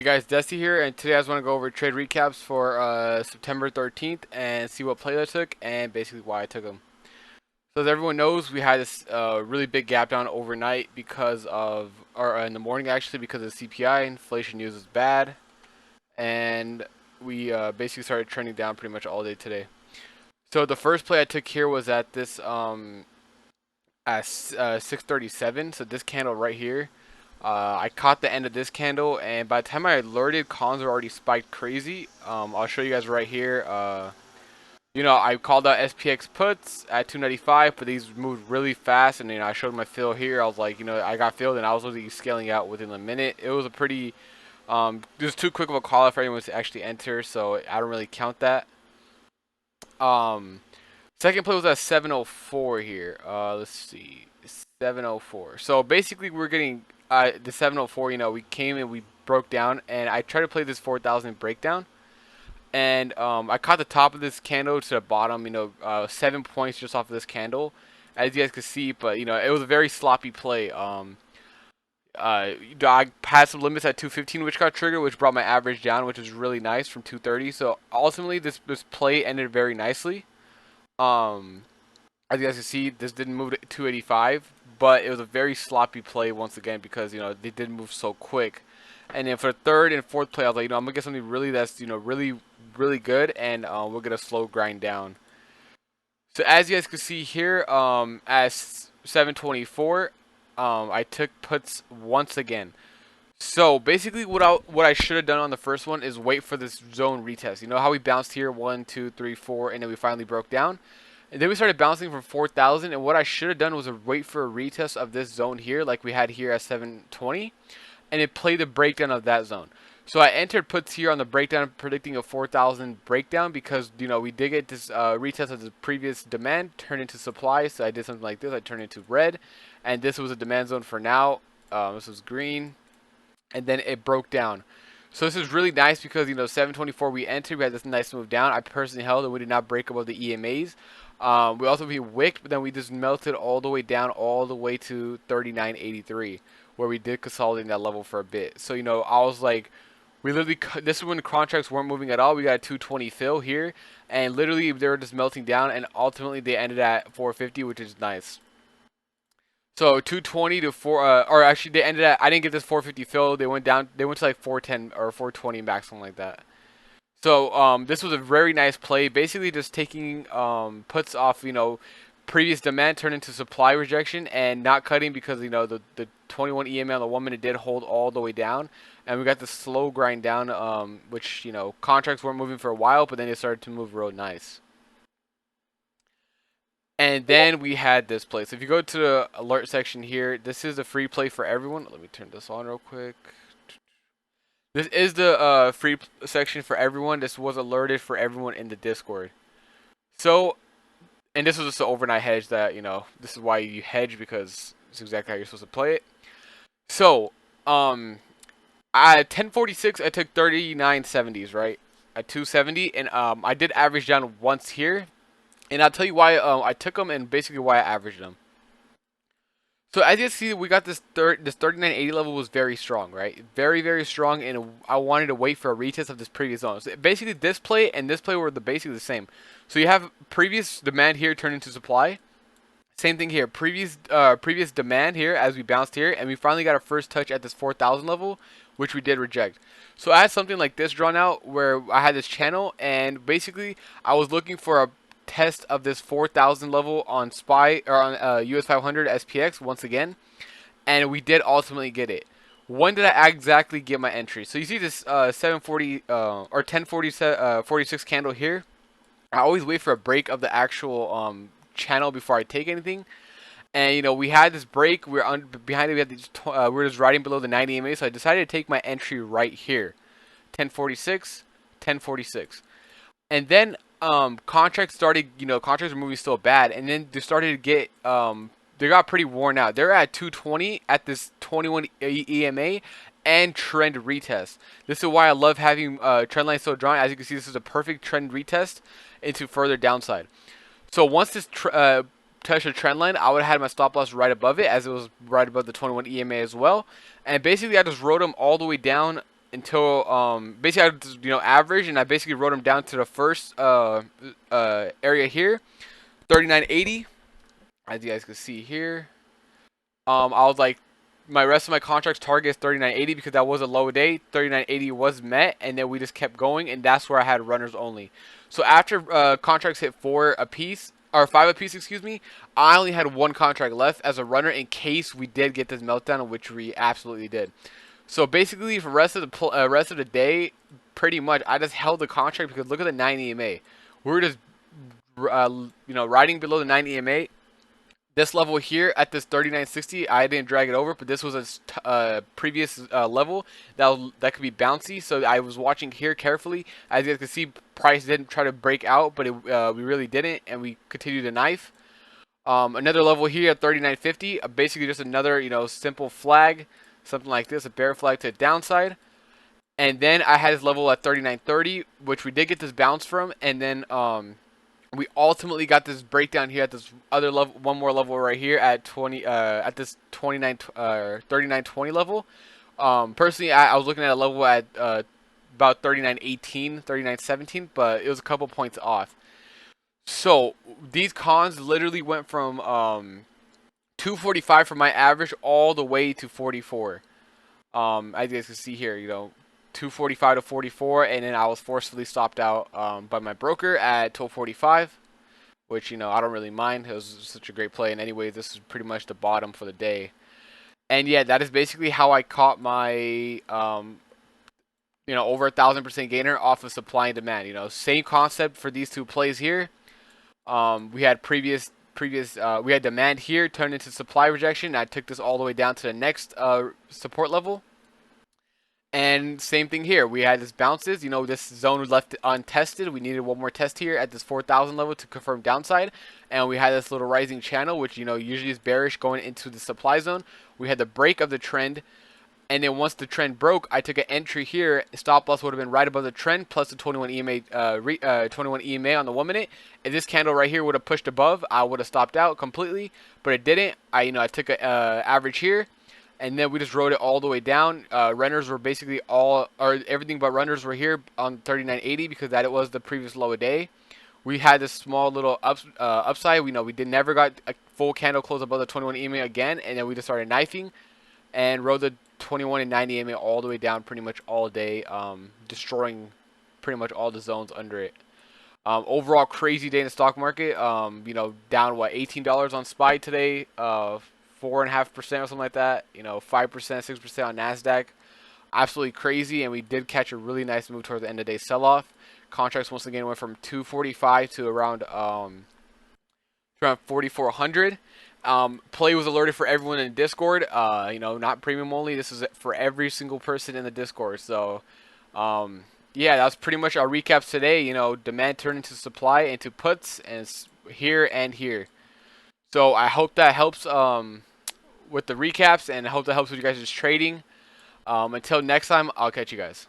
Hey guys, Dusty here, and today I just want to go over trade recaps for September 13th and see what plays I took and basically why I took them. So as everyone knows, we had this really big gap down overnight because of, or in the morning actually, because of CPI. Inflation news is bad, and we basically started trending down pretty much all day today. So the first play I took here was at this at 637, so this candle right here. I caught the end of this candle, and by the time I alerted, cons were already spiked crazy. I'll show you guys right here. I called out SPX puts at 295, but these moved really fast, and I showed my fill here. I was like, I got filled, and I was literally scaling out within a minute. It was a pretty, just too quick of a call for anyone to actually enter, so I don't really count that. Um, Second play was at 704 here. Let's see, 704. So basically, we're getting the 704. We came and we broke down, and I tried to play this 4,000 breakdown, and I caught the top of this candle to the bottom. 7 points just off of this candle, as you guys can see. But it was a very sloppy play. I had some limits at 215, which got triggered, which brought my average down, which was really nice from 230. So ultimately, this play ended very nicely. Um, as you guys can see, this didn't move to 285, but it was a very sloppy play once again because they didn't move so quick. And then for the third and fourth play, I was like, I'm gonna get something really that's really really good, and we're gonna slow grind down. So as you guys can see here, at 724, I took puts once again. So basically, what I should have done on the first one is wait for this zone retest. You know how we bounced here 1, 2, 3, 4, and then we finally broke down. And then we started bouncing from 4,000, and what I should have done was wait for a retest of this zone here, like we had here at 720, and it played the breakdown of that zone. So I entered puts here on the breakdown, predicting a 4,000 breakdown because we did get this retest of the previous demand turned into supply. So I did something like this. I turned it into red, and this was a demand zone for now. This was green, and then it broke down. So this is really nice because 724 we entered, we had this nice move down. I personally held and we did not break above the EMAs. We also be wicked, but then we just melted all the way down, all the way to 39.83, where we did consolidate that level for a bit. So I was like, we literally, this is when the contracts weren't moving at all. We got a 220 fill here, and literally they were just melting down, and ultimately they ended at 450, which is nice. So 220 to 4, or actually they ended at, I didn't get this 450 fill. They went down, they went to like 410 or 420 max, something like that. So this was a very nice play. Basically, just taking puts off previous demand turned into supply rejection and not cutting because the 21 EMA on the 1 minute did hold all the way down, and we got the slow grind down, which contracts weren't moving for a while, but then they started to move real nice. And then we had this play. So if you go to the alert section here, this is a free play for everyone. Let me turn this on real quick. This is the free section for everyone. This was alerted for everyone in the Discord. So, and this was just an overnight hedge that, this is why you hedge because it's exactly how you're supposed to play it. So, at 1046, I took 39.70s, right? At 270, and I did average down once here. And I'll tell you why I took them and basically why I averaged them. So as you can see, we got this 3980 level was very strong, right? Very, very strong, and I wanted to wait for a retest of this previous zone. So basically, this play and this play were basically the same. So you have previous demand here turned into supply. Same thing here. Previous demand here as we bounced here, and we finally got our first touch at this 4,000 level, which we did reject. So I had something like this drawn out where I had this channel, and basically I was looking for a test of this 4,000 level on SPY or on US 500 SPX once again, and we did ultimately get it. When did I exactly get my entry? So you see this 740 or 1046 candle here. I always wait for a break of the actual channel before I take anything. And we had this break. Behind it. We had these. We're just riding below the 90 EMA, so I decided to take my entry right here, 1046, 1046, and then contracts started, contracts were moving still bad, and then they started to get, they got pretty worn out. They're at 220 at this 21 EMA and trend retest. This is why I love having trend line so drawn. As you can see, this is a perfect trend retest into further downside. So once this touched a trend line, I would have had my stop loss right above it, as it was right above the 21 EMA as well. And basically, I just rode them all the way down until basically I just, average, and I basically wrote them down to the first area here, 39.80, as you guys can see here. I was like, my rest of my contracts target is 39.80 because that was a low day. 39.80 was met, and then we just kept going, and that's where I had runners only. So after contracts hit 4 apiece, or 5 apiece, excuse me, I only had 1 contract left as a runner in case we did get this meltdown, which we absolutely did. So basically, for rest of the day, pretty much I just held the contract because look at the 9 EMA. We were just riding below the 9 EMA. This level here at this 39.60, I didn't drag it over, but this was a previous level that could be bouncy. So I was watching here carefully. As you guys can see, price didn't try to break out, but we really didn't, and we continued to knife. Another level here at 39.50, basically just another simple flag, something like this, a bear flag to the downside. And then I had this level at 39.30, which we did get this bounce from, and then we ultimately got this breakdown here at this other level, one more level right here at at this 39.20 level. Personally, I was looking at a level at about 39.18, 39.17, but it was a couple points off. So these cons literally went from 245 for my average all the way to 44. As you guys can see here, 245 to 44, and then I was forcefully stopped out by my broker at 1245, which I don't really mind. It was such a great play, and anyway, this is pretty much the bottom for the day. And yeah, that is basically how I caught my over 1,000% gainer off of supply and demand. Same concept for these two plays here. We had we had demand here turned into supply rejection. I took this all the way down to the next support level. And same thing here. We had this bounces. This zone was left untested. We needed one more test here at this 4,000 level to confirm downside. And we had this little rising channel, which, usually is bearish going into the supply zone. We had the break of the trend. And then once the trend broke, I took an entry here. Stop loss would have been right above the trend plus the 21 EMA on the 1 minute. If this candle right here would have pushed above, I would have stopped out completely. But it didn't. I took an average here. And then we just rode it all the way down. Runners were basically everything but runners were here on 39.80 because that it was the previous low a day. We had this small little upside. We never got a full candle close above the 21 EMA again, and then we just started knifing and rode the 21 and 90 EMA all the way down pretty much all day, destroying pretty much all the zones under it. Overall, crazy day in the stock market. Down $18 on SPY today. 4.5% or something like that. 5%, 6% on Nasdaq. Absolutely crazy, and we did catch a really nice move towards the end of the day sell-off. Contracts once again went from 245 to around 4,400. Play was alerted for everyone in Discord. Not premium only. This is for every single person in the Discord. So, yeah, that was pretty much our recaps today. Demand turned into supply, into puts, and here and here. So I hope that helps with the recaps, and I hope that helps with you guys' trading. Until next time, I'll catch you guys.